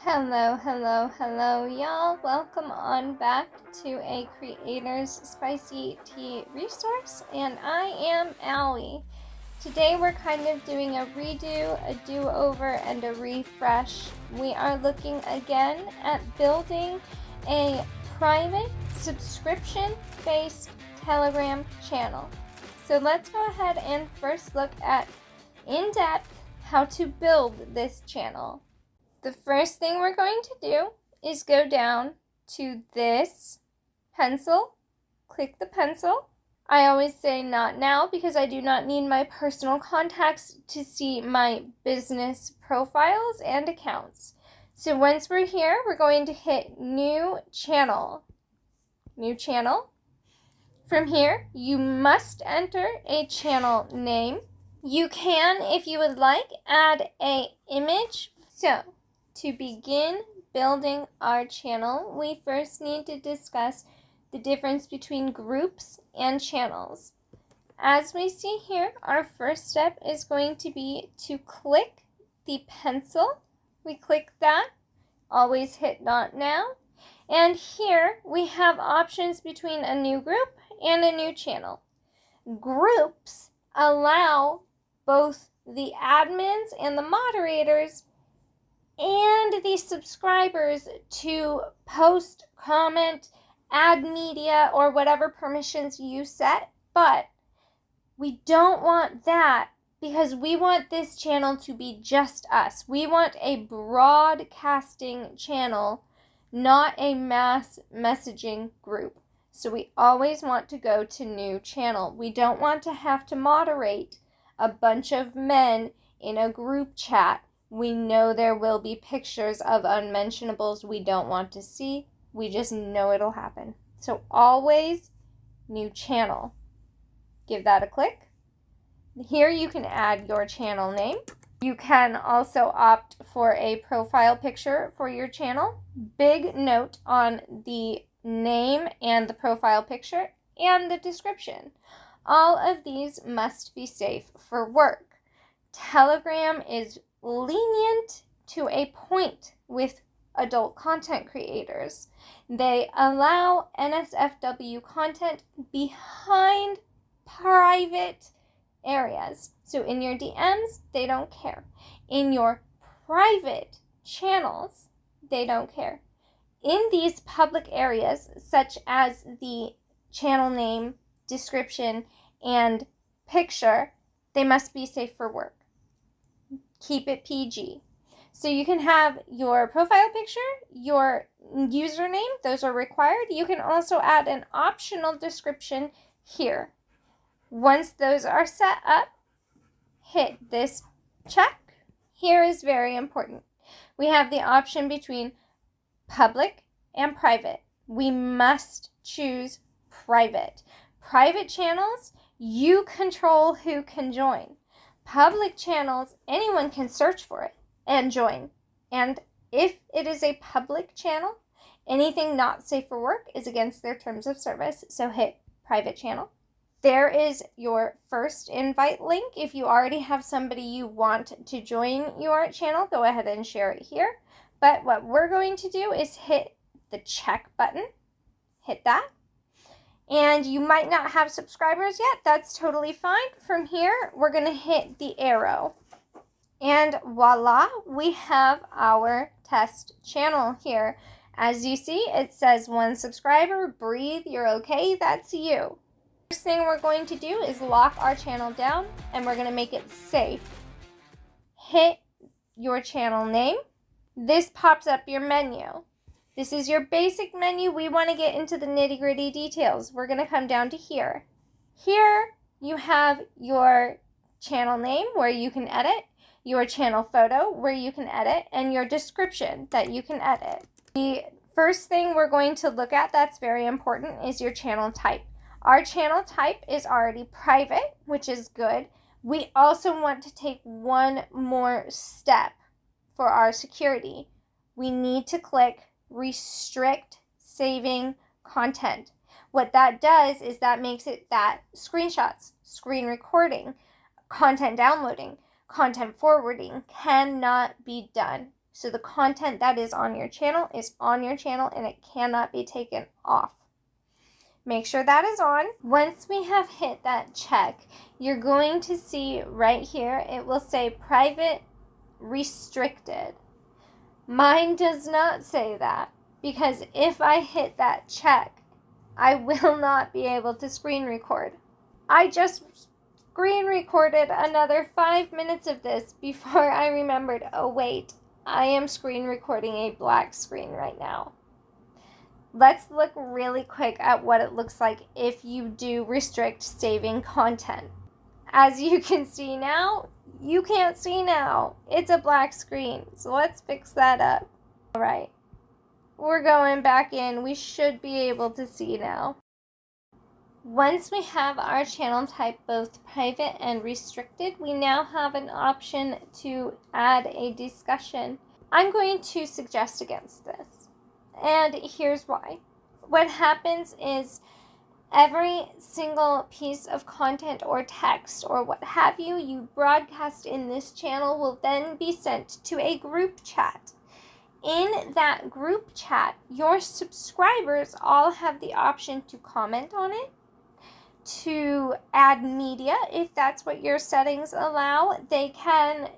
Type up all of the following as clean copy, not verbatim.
Hello, y'all. Welcome on back to a Creator's Spicy Tea resource, and I am Allie. Today we're kind of doing a redo, a do-over, and a refresh. We are looking again at building a private subscription-based Telegram channel. So let's go ahead and first look at in-depth how to build this channel. The first thing we're going to do is go down to this pencil, click the pencil. I always say not now because I do not need my personal contacts to see my business profiles and accounts. So once we're here, we're going to hit new channel. New channel. From here, you must enter a channel name. You can, if you would like, add an image. So to begin building our channel, we first need to discuss the difference between groups and channels. As we see here, our first step is going to be to click the pencil. We click that, always hit not now. And here we have options between a new group and a new channel. Groups allow both the admins and the moderators and the subscribers to post, comment, add media, or whatever permissions you set, but we don't want that because we want this channel to be just us. We want a broadcasting channel, not a mass messaging group. So we always want to go to new channel. We don't want to have to moderate a bunch of men in a group chat. We know there will be pictures of unmentionables we don't want to see. We just know it'll happen. So always new channel. Give that a click. Here you can add your channel name. You can also opt for a profile picture for your channel. Big note on the name and the profile picture and the description. All of these must be safe for work. Telegram is lenient to a point with adult content creators. They allow NSFW content behind private areas. So in your DMs, they don't care. In your private channels, they don't care. In these public areas, such as the channel name, description, and picture, they must be safe for work. Keep it PG. So you can have your profile picture, your username, those are required. You can also add an optional description here. Once those are set up, hit this check. Here is very important. We have the option between public and private. We must choose private. Private channels, you control who can join. Public channels, anyone can search for it and join. And if it is a public channel, anything not safe for work is against their terms of service. So hit private channel. There is your first invite link. If you already have somebody you want to join your channel, go ahead and share it here. But what we're going to do is hit the check button. Hit that. And you might not have subscribers yet. That's totally fine. From here, we're going to hit the arrow. And voila, we have our test channel here. As you see, it says 1 subscriber. Breathe, you're okay. That's you. First thing we're going to do is lock our channel down, and we're going to make it safe. Hit your channel name. This pops up your menu. This is your basic menu. We want to get into the nitty-gritty details. We're going to come down to here. Here you have your channel name where you can edit, your channel photo where you can edit, and your description that you can edit. The first thing we're going to look at that's very important is your channel type. Our channel type is already private, which is good. We also want to take one more step for our security. We need to click restrict saving content. What that does is that makes it that screenshots, screen recording, content downloading, content forwarding cannot be done. So the content that is on your channel is on your channel and it cannot be taken off. Make sure that is on. Once we have hit that check, you're going to see right here, it will say private restricted. Mine does not say that, because if I hit that check, I will not be able to screen record. I just screen recorded another 5 minutes of this before I remembered, oh wait, I am screen recording a black screen right now. Let's look really quick at what it looks like if you do restrict saving content. As you can see now, you can't see now. It's a black screen, so let's fix that up. All right, we're going back in. We should be able to see now. Once we have our channel type both private and restricted, we now have an option to add a discussion. I'm going to suggest against this. And here's why. What happens is every single piece of content or text or what have you broadcast in this channel will then be sent to a group chat. In that group chat, your subscribers all have the option to comment on it, to add media if that's what your settings allow. They can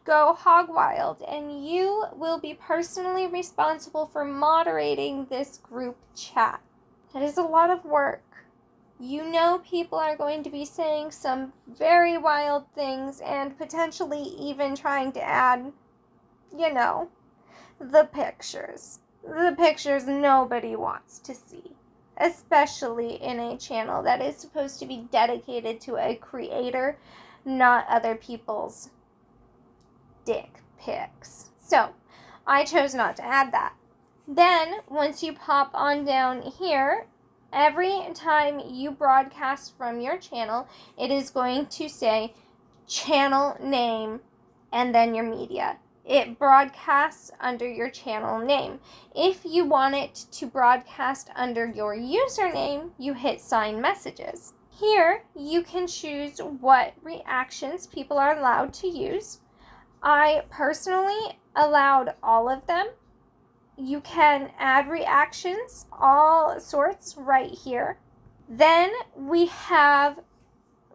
go hog wild, and you will be personally responsible for moderating this group chat. That is a lot of work. You know people are going to be saying some very wild things and potentially even trying to add, the pictures. The pictures nobody wants to see, especially in a channel that is supposed to be dedicated to a creator, not other people's dick pics. So I chose not to add that. Then once you pop on down here, every time you broadcast from your channel, it is going to say channel name and then your media. It broadcasts under your channel name. If you want it to broadcast under your username, you hit sign messages. Here you can choose what reactions people are allowed to use. I personally allowed all of them. You can add reactions, all sorts right here. Then we have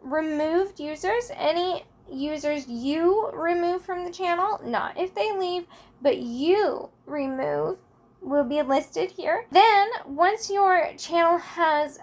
removed users. Any users you remove from the channel, not if they leave, but you remove, will be listed here. Then once your channel has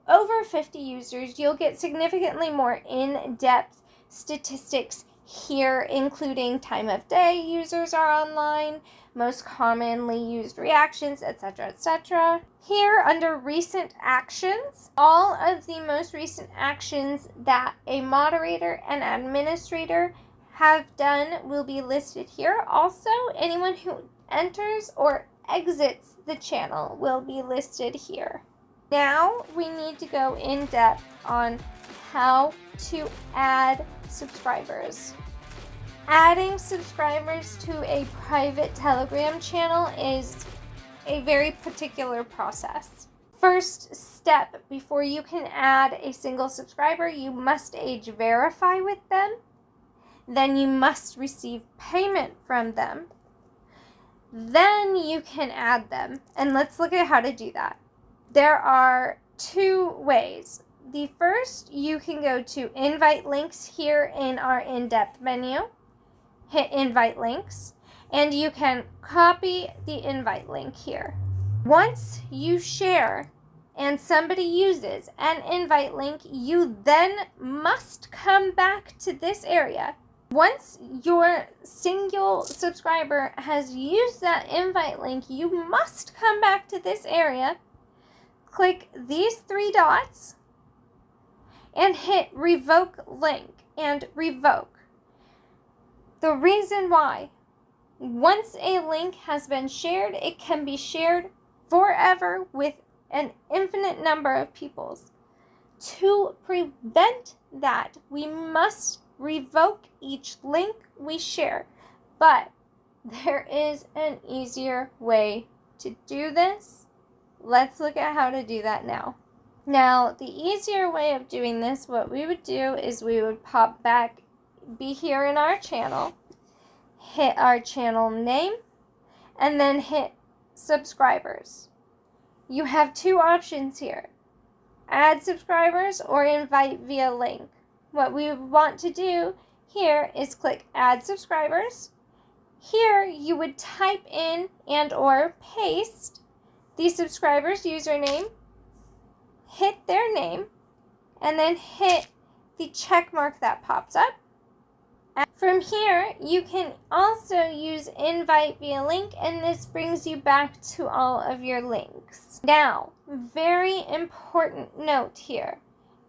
over 50 users, you'll get significantly more in-depth statistics here, including time of day users are online, most commonly used reactions, etc., etc. Here under recent actions, all of the most recent actions that a moderator and administrator have done will be listed here. Also, anyone who enters or exits the channel will be listed here. Now we need to go in depth on how to add subscribers. Adding subscribers to a private Telegram channel is a very particular process. First step, before you can add a single subscriber, you must age verify with them. Then you must receive payment from them. Then you can add them. And let's look at how to do that. There are two ways. The first, you can go to invite links here in our in-depth menu. Hit invite links, and you can copy the invite link here. Once you share and somebody uses an invite link, you then must come back to this area. Once your single subscriber has used that invite link, you must come back to this area, click these three dots, and hit revoke link and revoke. The reason why, once a link has been shared, it can be shared forever with an infinite number of people. To prevent that, we must revoke each link we share. But there is an easier way to do this. Let's look at how to do that now. Now, the easier way of doing this, what we would do is we would pop back, be here in our channel, hit our channel name, and then hit subscribers. You have two options here: add subscribers or invite via link. What we want to do here is click add subscribers. Here you would type in and or paste the subscriber's username, hit their name, and then hit the check mark that pops up. From here, you can also use invite via link, and this brings you back to all of your links. Now, very important note here.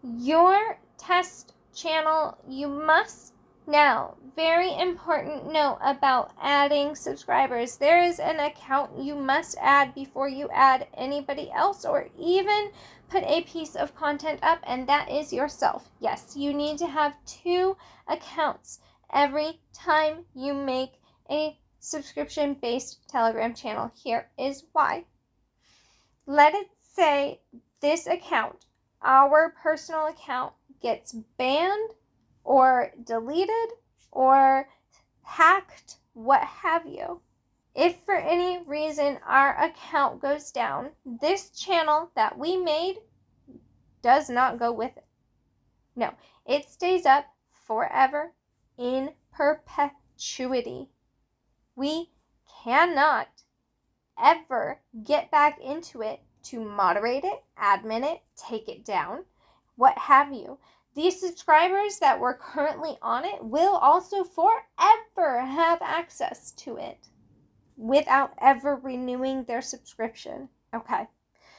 Your test channel, you must now, very important note about adding subscribers. There is an account you must add before you add anybody else or even put a piece of content up, and that is yourself. Yes, you need to have two accounts every time you make a subscription-based Telegram channel. Here is why. Let it say this account, our personal account, gets banned or deleted or hacked, what have you. If for any reason our account goes down, this channel that we made does not go with it. No, it stays up forever in perpetuity. We cannot ever get back into it to moderate it, admin it, take it down, what have you. These subscribers that were currently on it will also forever have access to it without ever renewing their subscription. Okay,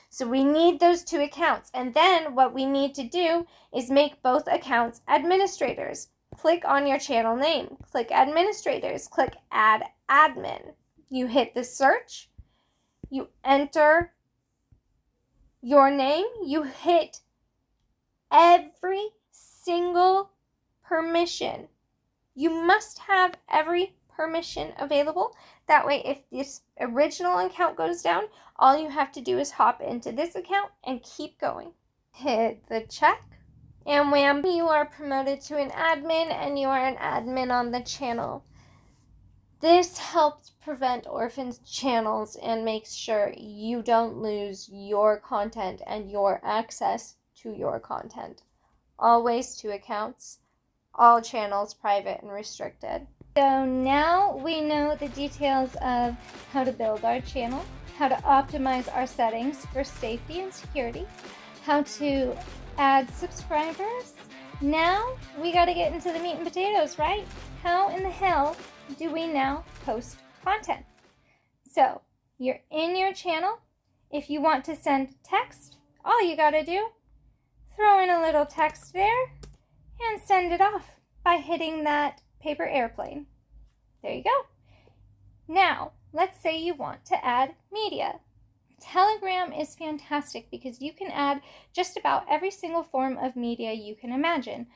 so we need those two accounts. And then what we need to do is make both accounts administrators. Click on your channel name, click administrators, click add admin. You hit the search, you enter your name, you hit every single permission. You must have every permission available. That way, if this original account goes down, all you have to do is hop into this account and keep going. Hit the check, and wham, you are promoted to an admin, and you are an admin on the channel. This helps prevent orphaned channels and makes sure you don't lose your content and your access to your content. Always two accounts, all channels private and restricted. So now we know the details of how to build our channel, how to optimize our settings for safety and security, how to add subscribers. Now we got to get into the meat and potatoes, right? How in the hell do we now post content? So you're in your channel. If you want to send text, all you got to do, throw in a little text there and send it off by hitting that paper airplane. There you go. Now, let's say you want to add media. Telegram is fantastic because you can add just about every single form of media you can imagine.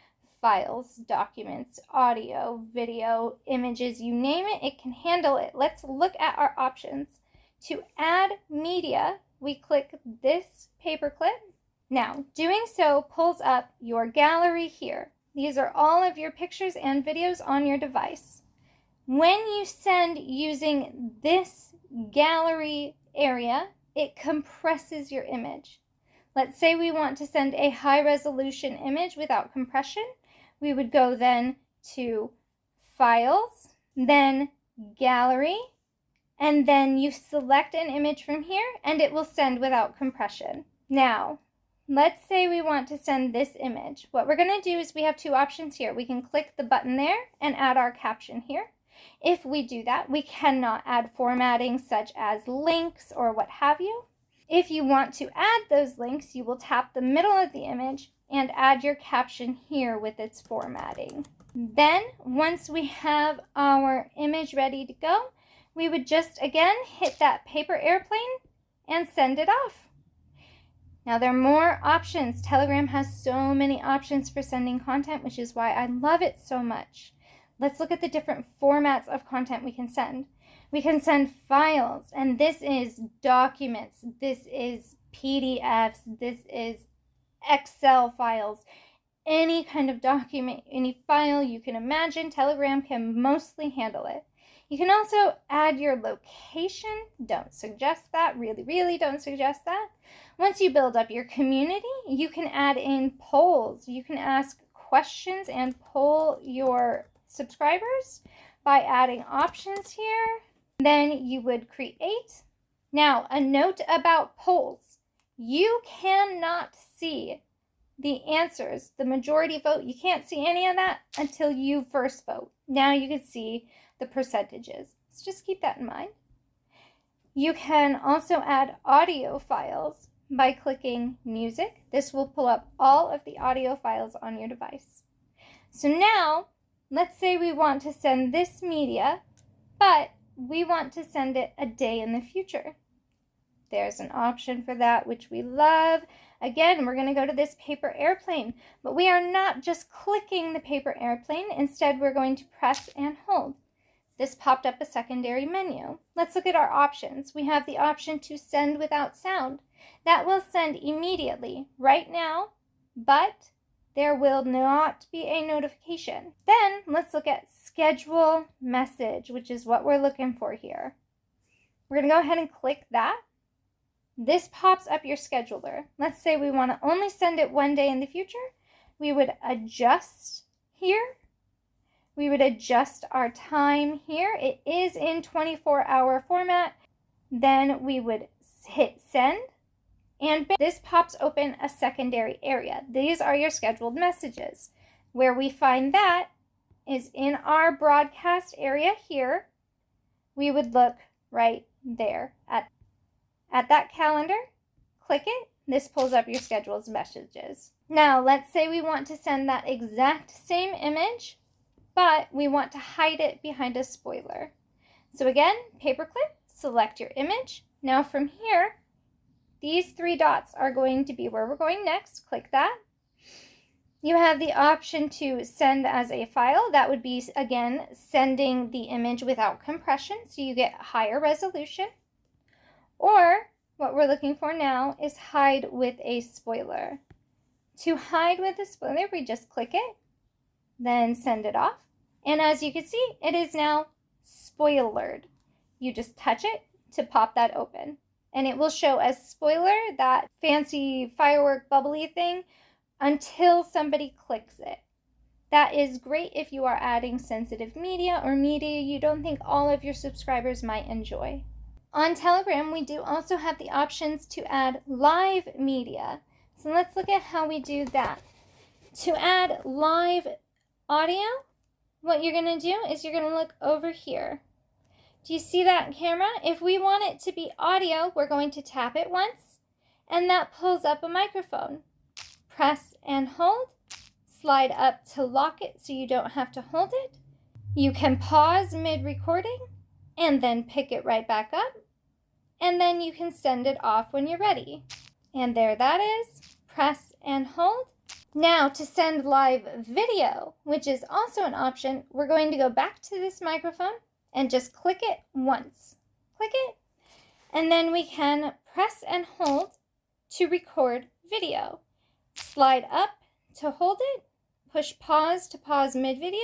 Files, documents, audio, video, images, you name it, it can handle it. Let's look at our options. To add media, we click this paperclip. Now, doing so pulls up your gallery here. These are all of your pictures and videos on your device. When you send using this gallery area, it compresses your image. Let's say we want to send a high resolution image without compression. We would go then to Files, then Gallery, and then you select an image from here and it will send without compression. Now, let's say we want to send this image. What we're going to do is we have two options here. We can click the button there and add our caption here. If we do that, we cannot add formatting such as links or what have you. If you want to add those links, you will tap the middle of the image and add your caption here with its formatting. Then, once we have our image ready to go, we would just again hit that paper airplane and send it off. Now, there are more options. Telegram has so many options for sending content, which is why I love it so much. Let's look at the different formats of content we can send. We can send files, and this is documents, this is PDFs, this is Excel files, any kind of document, any file you can imagine. Telegram can mostly handle it. You can also add your location. Don't suggest that, really don't suggest that. Once you build up your community, you can add in polls. You can ask questions and poll your subscribers by adding options here. Then you would create. Now, a note about polls. You cannot see the answers, the majority vote. You can't see any of that until you first vote. Now you can see the percentages. So just keep that in mind. You can also add audio files by clicking music. This will pull up all of the audio files on your device. So now, let's say we want to send this media, but we want to send it a day in the future. There's an option for that, which we love. Again, we're going to go to this paper airplane, but we are not just clicking the paper airplane. Instead, we're going to press and hold. This popped up a secondary menu. Let's look at our options. We have the option to send without sound. That will send immediately, right now, but there will not be a notification. Then let's look at schedule message, which is what we're looking for here. We're going to go ahead and click that. This pops up your scheduler. Let's say we want to only send it one day in the future. We would adjust here. We would adjust our time here. It is in 24-hour format. Then we would hit send. And this pops open a secondary area. These are your scheduled messages. Where we find that is in our broadcast area here. We would look right there at that calendar, click it. This pulls up your scheduled messages. Now, let's say we want to send that exact same image, but we want to hide it behind a spoiler. So again, paperclip, select your image. Now from here, these three dots are going to be where we're going next. Click that. You have the option to send as a file. That would be, again, sending the image without compression, so you get higher resolution. Or what we're looking for now is hide with a spoiler. To hide with a spoiler, we just click it, then send it off. And as you can see, it is now spoilered. You just touch it to pop that open. And it will show as spoiler, that fancy firework bubbly thing, until somebody clicks it. That is great if you are adding sensitive media or media you don't think all of your subscribers might enjoy. On Telegram, we do also have the options to add live media. So let's look at how we do that. To add live audio, what you're going to do is you're going to look over here. Do you see that camera? If we want it to be audio, we're going to tap it once, and that pulls up a microphone. Press and hold, slide up to lock it so you don't have to hold it. You can pause mid-recording, and then pick it right back up, and then you can send it off when you're ready. And there that is. Press and hold. Now to send live video, which is also an option, we're going to go back to this microphone and just click it once. Click it, and then we can press and hold to record video. Slide up to hold it, push pause to pause mid-video,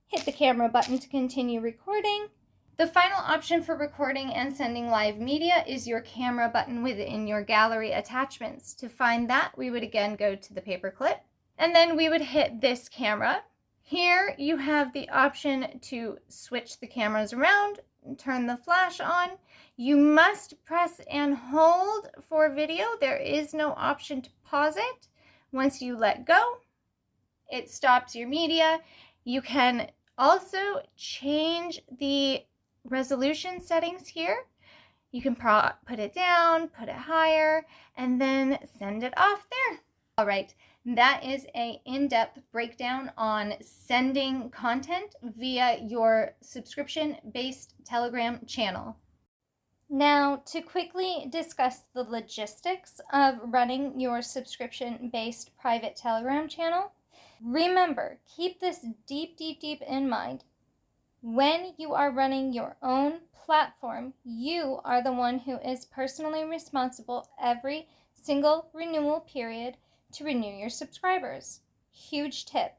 hit the camera button to continue recording. The final option for recording and sending live media is your camera button within your gallery attachments. To find that, we would again go to the paperclip, and then we would hit this camera. Here you have the option to switch the cameras around, turn the flash on. You must press and hold for video. There is no option to pause it. Once you let go, it stops your media. You can also change the resolution settings here. You can put it down, put it higher, and then send it off there. All right, that is an in-depth breakdown on sending content via your subscription-based Telegram channel. Now, to quickly discuss the logistics of running your subscription-based private Telegram channel, remember, keep this deep in mind. When you are running your own platform, you are the one who is personally responsible every single renewal period to renew your subscribers. Huge tip.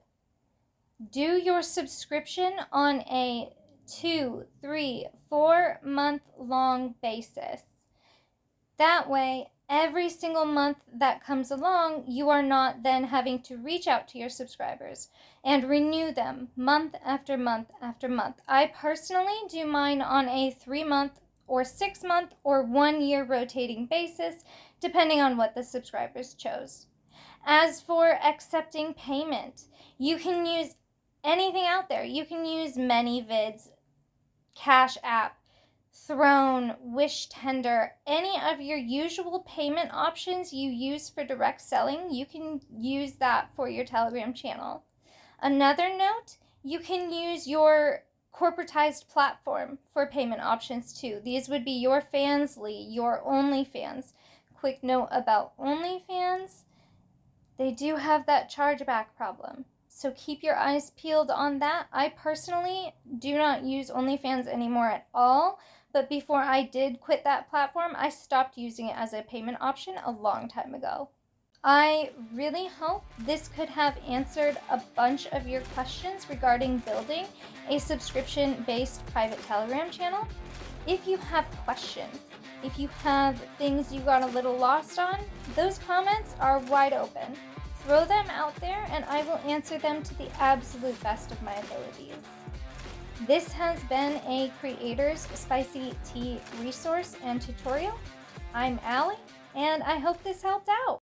Do your subscription on a 2, 3, 4 month long basis. That way, every single month that comes along, you are not then having to reach out to your subscribers and renew them month after month after month. I personally do mine on a 3 month or 6 month or 1 year rotating basis, depending on what the subscribers chose. As for accepting payment, you can use anything out there. You can use ManyVids, Cash App, Throne, Wish Tender, any of your usual payment options you use for direct selling, you can use that for your Telegram channel. Another note, you can use your corporatized platform for payment options too. These would be your Fansly, your OnlyFans. Quick note about OnlyFans, they do have that chargeback problem. So keep your eyes peeled on that. I personally do not use OnlyFans anymore at all, but before I did quit that platform, I stopped using it as a payment option a long time ago. I really hope this could have answered a bunch of your questions regarding building a subscription-based private Telegram channel. If you have questions, if you have things you got a little lost on, those comments are wide open. Throw them out there and I will answer them to the absolute best of my abilities. This has been a Creator's Spicy Tea resource and tutorial. I'm Allie, and I hope this helped out.